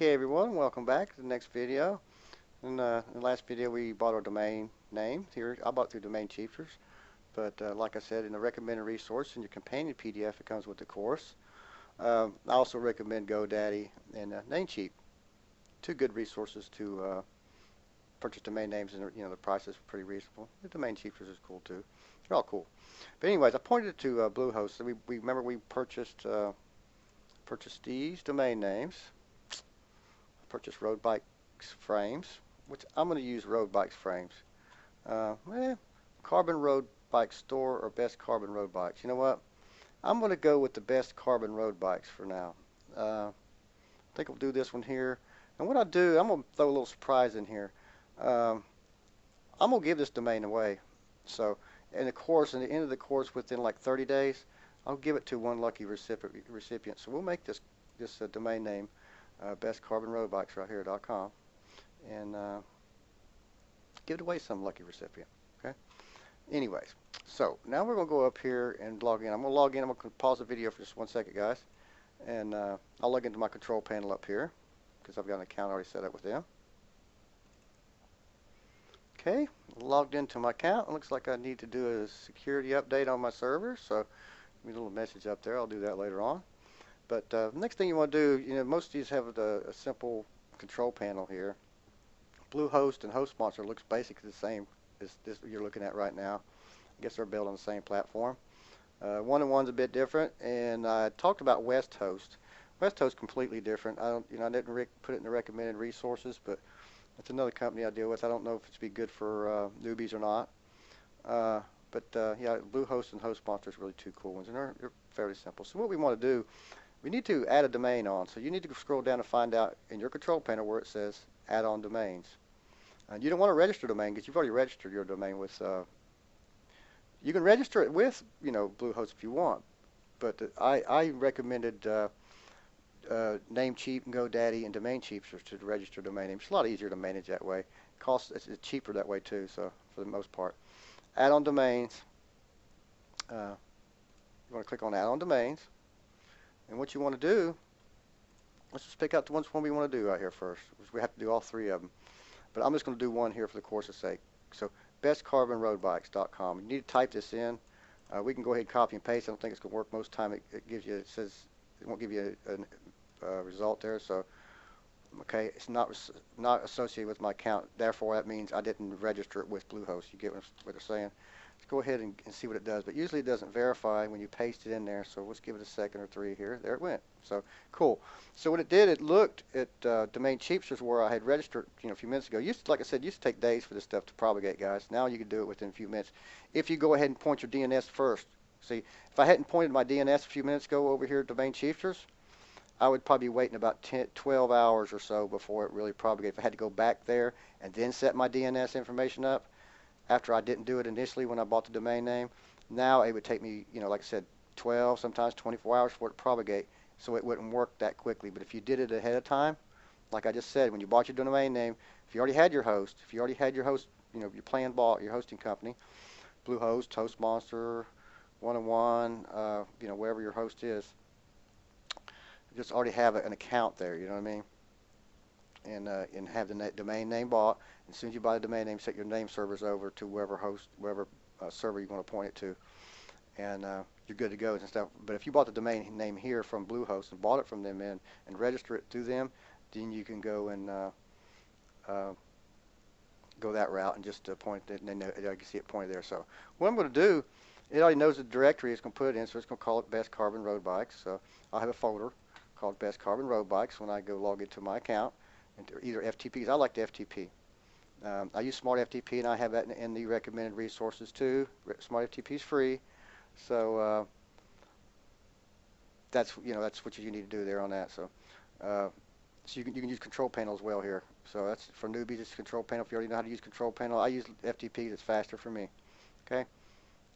Okay everyone, welcome back to the next video. In the last video we bought our domain name. Here I bought it through Domain Cheapsters, but like I said, in the recommended resource in your companion PDF it comes with the course. I also recommend GoDaddy and Namecheap, two good resources to purchase domain names, and the prices are pretty reasonable. The Domain Cheapsters is cool too. They're all cool. But anyways, I pointed to Bluehost. So we remember we purchased these domain names. Purchase Road Bikes frames, which I'm going to use Road Bikes frames. Carbon Road Bike Store or Best Carbon Road Bikes. You know what? I'm going to go with the Best Carbon Road Bikes for now. I think I'll do this one here. And what I'll do, I'm going to throw a little surprise in here. I'm going to give this domain away. So in the course, in the end of the course, within like 30 days, I'll give it to one lucky recipient. So we'll make this domain name Best Carbon Road Bikes right here.com, and give it away to some lucky recipient. Okay. Anyways, so now we're going to go up here and log in. I'm going to log in. I'm going to pause the video for just 1 second, guys, and I'll log into my control panel up here because I've got an account already set up with them. Okay, logged into my account. It looks like I need to do a security update on my server, so give me a little message up there. I'll do that later on. But next thing you want to do, most of these have a simple control panel here. Bluehost and HostMonster looks basically the same as this you're looking at right now. I guess they're built on the same platform. One-on-one's a bit different, and I talked about WestHost. WestHost completely different. I didn't put it in the recommended resources, but it's another company I deal with. I don't know if it's be good for newbies or not. Yeah, Bluehost and HostMonster is really two cool ones, and they're fairly simple. So what we want to do, we need to add a domain on. So you need to scroll down and find out in your control panel where it says add on domains. And you don't want to register a domain because you've already registered your domain with, you can register it with, Bluehost if you want. But I recommended Namecheap and GoDaddy and Domain Cheapsters to register domain names. It's a lot easier to manage that way. It's cheaper that way too, so for the most part. Add on domains. You want to click on add on domains. And what you want to do, let's just pick out the one we want to do right here first. We have to do all three of them. But I'm just going to do one here for the course's sake. So bestcarbonroadbikes.com. You need to type this in. We can go ahead and copy and paste. I don't think it's going to work most of the time. It says it won't give you a result there. So okay, it's not associated with my account. Therefore, that means I didn't register it with Bluehost. You get what they're saying? Let's go ahead and see what it does. But usually it doesn't verify when you paste it in there. So let's give it a second or three here. There it went. So cool. So what it did, it looked at Domain Cheapsters where I had registered, a few minutes ago. Like I said, used to take days for this stuff to propagate, guys. Now you can do it within a few minutes. If you go ahead and point your DNS first. See, if I hadn't pointed my DNS a few minutes ago over here at Domain Cheapsters, I would probably be waiting about 12 hours or so before it really propagated. If I had to go back there and then set my DNS information up, after I didn't do it initially when I bought the domain name, now it would take me, like I said, 12, sometimes 24 hours for it to propagate, so it wouldn't work that quickly. But if you did it ahead of time, like I just said, when you bought your domain name, if you already had your host, your plan bought, your hosting company, Bluehost, HostMonster, One-on-One, wherever your host is, just already have an account there, you know what I mean? And have the domain name bought. As soon as you buy the domain name, set your name servers over to wherever server you want to point it to, and you're good to go and stuff. But if you bought the domain name here from Bluehost and bought it from them and register it through them, then you can go and go that route and just point it, and then I can see it pointed there. So what I'm going to do, it already knows the directory it's going to put it in, so it's going to call it Best Carbon Road Bikes. So I'll have a folder called Best Carbon Road Bikes when I go log into my account, and either FTP, because I like the FTP. I use Smart FTP, and I have that in the recommended resources too. Smart FTP is free, so that's what you need to do there on that. So so you can use Control Panel as well here. So that's for newbies. It's Control Panel. If you already know how to use Control Panel, I use FTP. That's faster for me. Okay.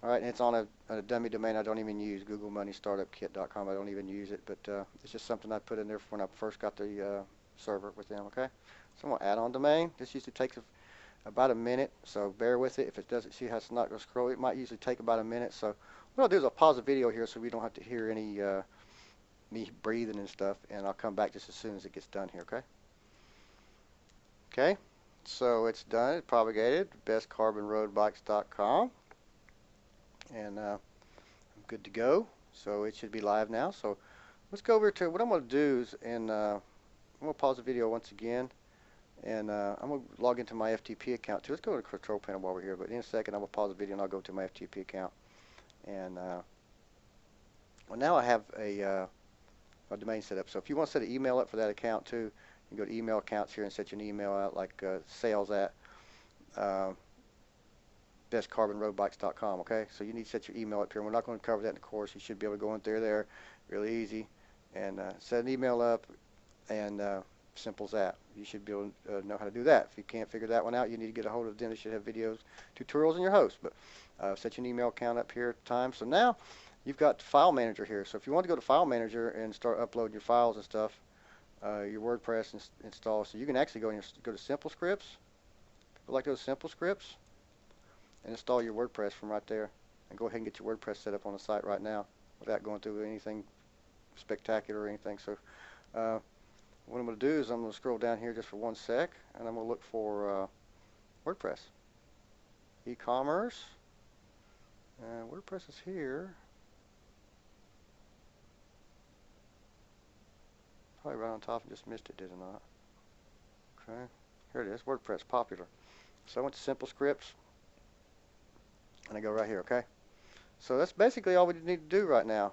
All right, and it's on a dummy domain I don't even use, GoogleMoneyStartupKit.com. I don't even use it, but it's just something I put in there when I first got the server with them. Okay. So I'm going to add on domain. This usually takes about a minute, so bear with it. If it doesn't, see how it's not going to scroll, it might usually take about a minute. So what I'll do is I'll pause the video here so we don't have to hear any me breathing and stuff, and I'll come back just as soon as it gets done here, okay? Okay, so it's done, it's propagated, bestcarbonroadbikes.com, and I'm good to go. So it should be live now. So let's go over to what I'm going to do is, and I'm going to pause the video once again, and I'm going to log into my FTP account too. Let's go to the control panel while we're here, but in a second I'm going to pause the video and I'll go to my FTP account. And well, now I have a domain set up. So if you want to set an email up for that account too, you can go to email accounts here and set your email out, like sales at bestcarbonroadbikes.com. Okay, so you need to set your email up here. We're not going to cover that in the course. You should be able to go in there really easy and set an email up, and simple as that. You should be able to know how to do that. If you can't figure that one out, you need to get a hold of Dennis. You should have videos, tutorials in your host. But set your email account up here at the time. So now you've got File Manager here. So if you want to go to File Manager and start uploading your files and stuff, your WordPress install. So you can actually go to Simple Scripts. People like those Simple Scripts, and install your WordPress from right there. And go ahead and get your WordPress set up on the site right now without going through anything spectacular or anything. So what I'm going to do is I'm going to scroll down here just for 1 sec, and I'm going to look for WordPress. E-commerce. WordPress is here. Probably right on top and just missed it, did I not? Okay, here it is, WordPress, popular. So I went to Simple Scripts, and I go right here, okay? So that's basically all we need to do right now.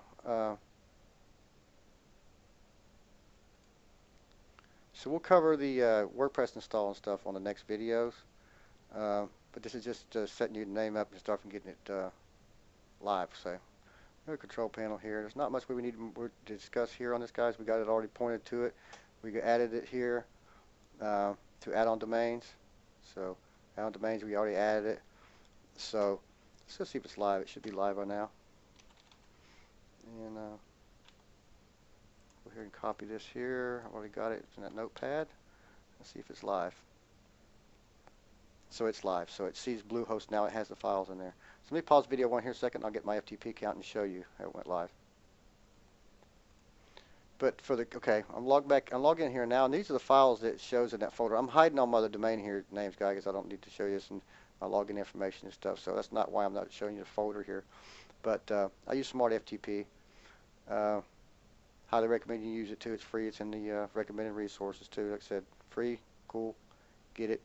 So we'll cover the WordPress install and stuff on the next videos. But this is just setting your name up and stuff and getting it live. So the control panel here. There's not much we need to discuss here on this, guys. We got it already pointed to it. We added it here to add-on domains. So add-on domains, we already added it. So let's go see if it's live. It should be live by now. And go here and copy this here. I've already got it. It's in that notepad. Let's see if it's live. So it's live. So it sees Bluehost now. It has the files in there. So let me pause the video one here a second. I'll get my FTP account and show you how it went live. But for the, okay, I'm logged in here now, and these are the files that it shows in that folder. I'm hiding all my other domain here names, guys, because I don't need to show you this and my login information and stuff. So that's not why I'm not showing you the folder here. But I use Smart FTP. Highly recommend you use it too. It's free. It's in the recommended resources too. Like I said, free, cool, get it.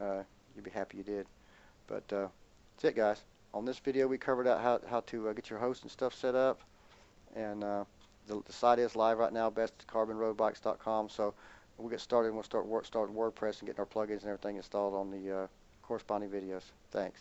You'll be happy you did. But that's it, guys. On this video, we covered out how to get your host and stuff set up, and the site is live right now, bestcarbonroadbikes.com. So we'll get started, and we'll start WordPress and getting our plugins and everything installed on the corresponding videos. Thanks.